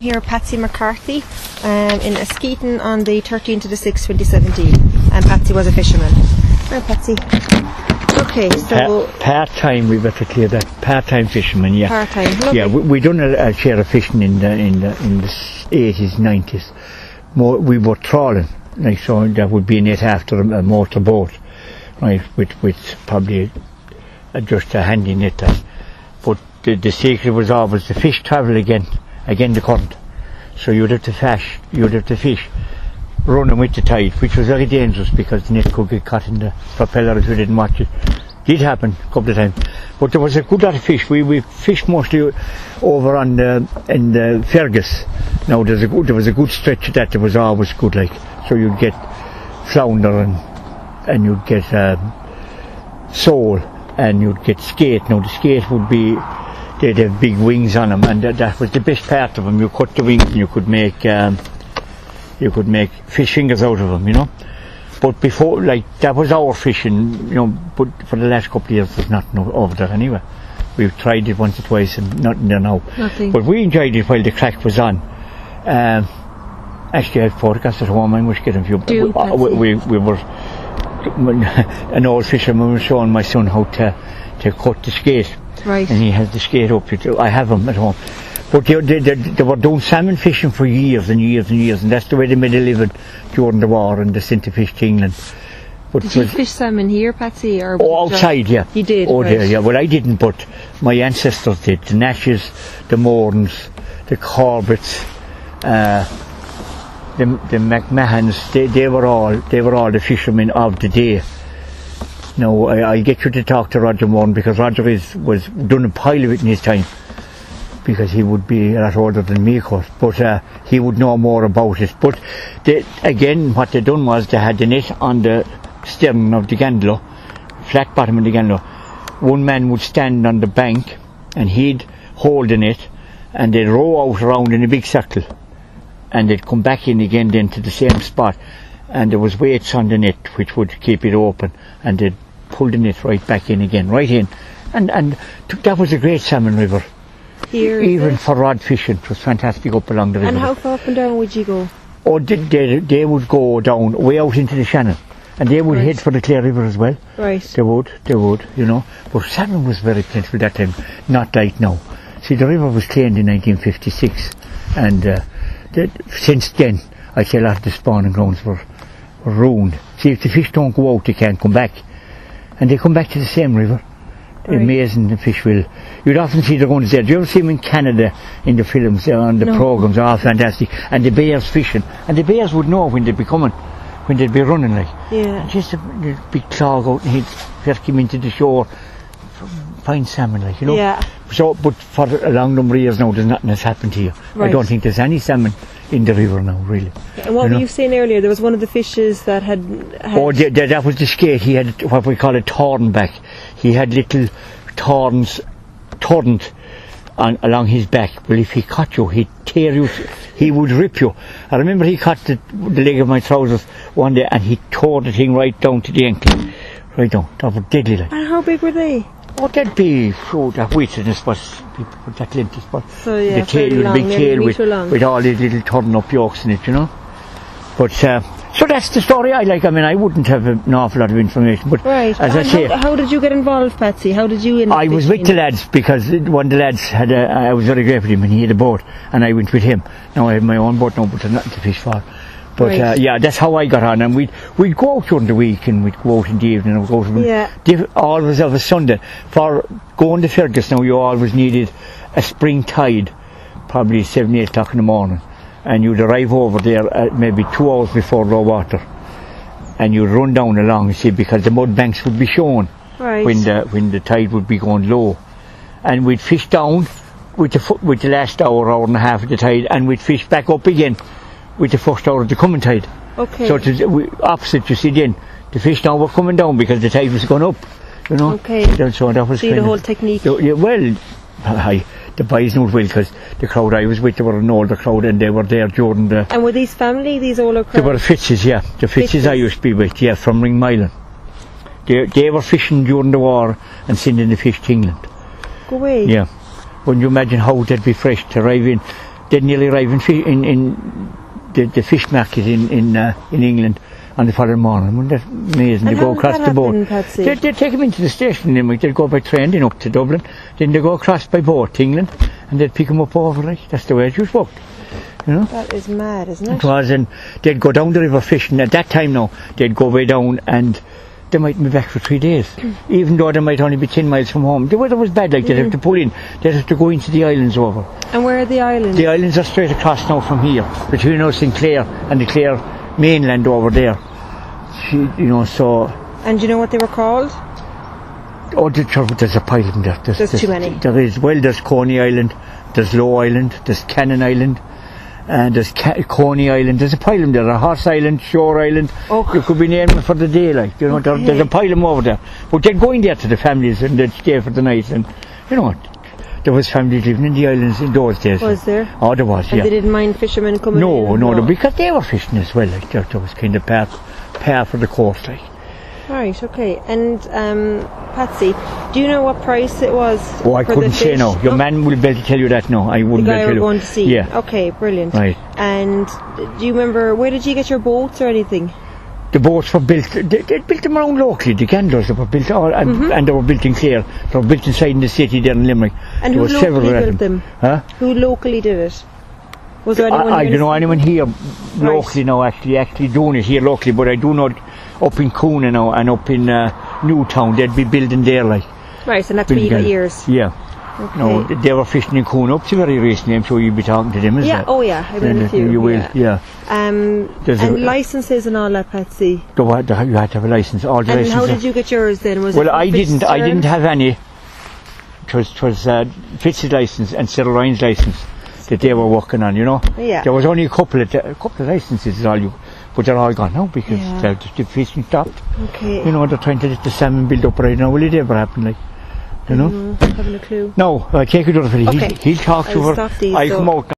Here, Patsy McCarthy, in Askeaton on the 13th to the 6th, 2017. And Patsy was a fisherman. Hi, Patsy. Okay, so part-time. We better clear that. Part-time fisherman, yeah. Part-time. Lovely. Yeah, we done a share of fishing in the 80s, 90s. We were trawling, like, so that would be a net after a motor boat, right? With probably just a handy net. But the secret was always the fish travel again the current. So you'd have to fish running with the tide, which was very dangerous because the net could get caught in the propeller if you didn't watch it. Did happen a couple of times. But there was a good lot of fish. We fished mostly over in the Fergus. Now there was a good stretch of that was always good, like. So you'd get flounder and you'd get sole and you'd get skate. Now the skate would be, they'd have big wings on them, and that was the best part of them. You cut the wings and you could make fish fingers out of them, you know. But before, like, that was our fishing, you know. But for the last couple of years, there's nothing over there anyway. We've tried it once or twice and nothing there now. Nothing. But we enjoyed it while the crack was on. Actually, I had photographs at home. I must get them for you. We were an old fisherman was showing my son how to cut the skate. Right. And he has the skate up. I have them at home. But they were doing salmon fishing for years and years and years, and that's the way they made a living during the war, and they sent the fish to England. But did you fish salmon here, Patsy? Or outside, yeah. You did? Oh, right. there, yeah. Well, I didn't, but my ancestors did. The Nashes, the Morans, the Corbetts, the McMahons, they were all the fishermen of the day. Now, I get you to talk to Roger Moran, because Roger was done a pile of it in his time, because he would be a lot older than me, of course, but he would know more about it. But again, what they done was they had the net on the stern of the gondola, flat bottom of the gondola. One man would stand on the bank and he'd hold the net, and they'd row out around in a big circle, and they'd come back in again then to the same spot, and there was weights on the net which would keep it open, and they'd pull the net right back in again, right in, and that was a great salmon river. Here, even for rod fishing, it was fantastic up along the river. And how far up and down would you go? Oh, they would go down way out into the Shannon, and they would head for the Clare River as well. Right. They would, you know. But salmon was very plentiful that time, not like now. See, the river was cleaned in 1956, and since then, I'd say a lot of the spawning grounds were ruined. See, if the fish don't go out, they can't come back, and they come back to the same river. Right. Amazing, the fish will. You'd often see they're going to there. Do you ever see them in Canada in the films, on the programmes? Oh, fantastic. And the bears fishing. And the bears would know when they'd be coming, when they'd be running, like. Yeah. And just a big clog out, and he'd first come into the shore, fine salmon, like, you know. Yeah. So, but for a long number of years now, there's nothing has happened here. Right. I don't think there's any salmon in the river now, really. And what were you saying earlier? There was one of the fishes that had Oh, that was the skate. He had what we call a thornback. He had little thorns turned along his back. Well, if he caught you, he'd tear you. He would rip you. I remember he caught the leg of my trousers one day, and he tore the thing right down to the ankle. Right down. That was deadly, like. And how big were they? Oh, that'd be, that width in this was, that length is what. So yeah, the tail, with a big tail with all these little turn up yolks in it, you know. But, so that's the story I like. I mean, I wouldn't have an awful lot of information, but right. As I say. How did you get involved, Patsy? How did you I was with the lads, because one of the lads had I was very grateful for him, and he had a boat, and I went with him. Now I have my own boat now, but there's nothing to fish for. But right. Yeah, that's how I got on, and we'd go out during the week, and we'd go out in the evening, and we'd go out always of a Sunday. For going to Fergus now, you always needed a spring tide, probably 7, 8 o'clock in the morning, and you'd arrive over there maybe 2 hours before low water, and you'd run down along, you see, because the mud banks would be shown when the tide would be going low, and we'd fish down with the last hour and a half of the tide, and we'd fish back up again with the first hour of the coming tide. Okay. So it was opposite, you see, then the fish now were coming down because the tide was going up, you know. Okay. So that was the whole technique. Yeah, well, the boys knew it well, because the crowd I was with, they were an older crowd, and they were there during the. And were these family, these older crowds? They were Fitzes, yeah. The Fitzes I used to be with, yeah, from Ringmylan. They were fishing during the war and sending the fish to England. Go away. Yeah. Wouldn't you imagine how they'd be fresh to arrive in? they'd nearly arrive in the fish market in England on the following morning. Wasn't that amazing? And They go how across would the that boat. happen, Patsy? They'd take them into the station in Limerick. They'd go by train then up to Dublin. Then they go across by boat to England, and they'd pick them up over. Like that's the way it just worked. You know. That is mad, isn't it? It was, and they'd go down the river fishing. At that time now, they'd go way down, and they mightn't be back for 3 days. Even though they might only be 10 miles from home. The weather was bad, like they'd have to pull in. They'd have to go into the islands over. And where are the islands? The islands are straight across now from here, between us and Clare, and the Clare mainland over there. So... And do you know what they were called? Oh, there's a pile of them there. There's too many. There's Coney Island, there's Low Island, there's Cannon Island, and there's Coney Island. There's a pile of them there. A Horse Island, Shore Island. Oh. You could be naming for the day, like, you know. Okay. There's a pile of them over there. But they'd go in there to the families and they'd stay for the night. And, you know, there was families living in the islands in those days. Was there? Oh, there was, And yeah. they didn't mind fishermen coming in? No, because they were fishing as well. Like, there was kind of par for the coast, like. Right, okay. And Patsy, do you know what price it was? Oh, I for couldn't the say fish? no. Your man will be able to tell you that now. I wouldn't The be guy able to we're tell going you. to see. Yeah. Okay, brilliant. Right. And do you remember, where did you get your boats or anything? The boats were built, they built them around locally, the ganders that were built, and they were built in Clare. They were built inside in the city there in Limerick. And there who were several locally of built them? Huh? Who locally did it? Was there anyone I here don't know anyone here locally Right. now actually doing it here locally, but I do know up in Coona now and up in Newtown, they'd be building there, like. Right, and that's where you got yours? Yeah. Okay. No, they were fishing in Coona up to very recently. I'm sure you'll be talking to them, isn't Yeah, it? oh yeah, I've been with you. You will, yeah. And licences and all that, Patsy. You had to have a licence, all the And licences. how did you get yours then? Was Well, it I didn't Fitzgerald? have any. It was Fitz's licence and Cyril Ryan's licence that they were working on, you know. Yeah. There was only a couple of licences, but they're all gone now because the fishing stopped. Okay. You know, they're trying to let the salmon build up right now. Will it ever happen, like? You know? Haven't a clue. No, take it over. Okay. He'll talk to I'll her. stop these, I'll so- come out.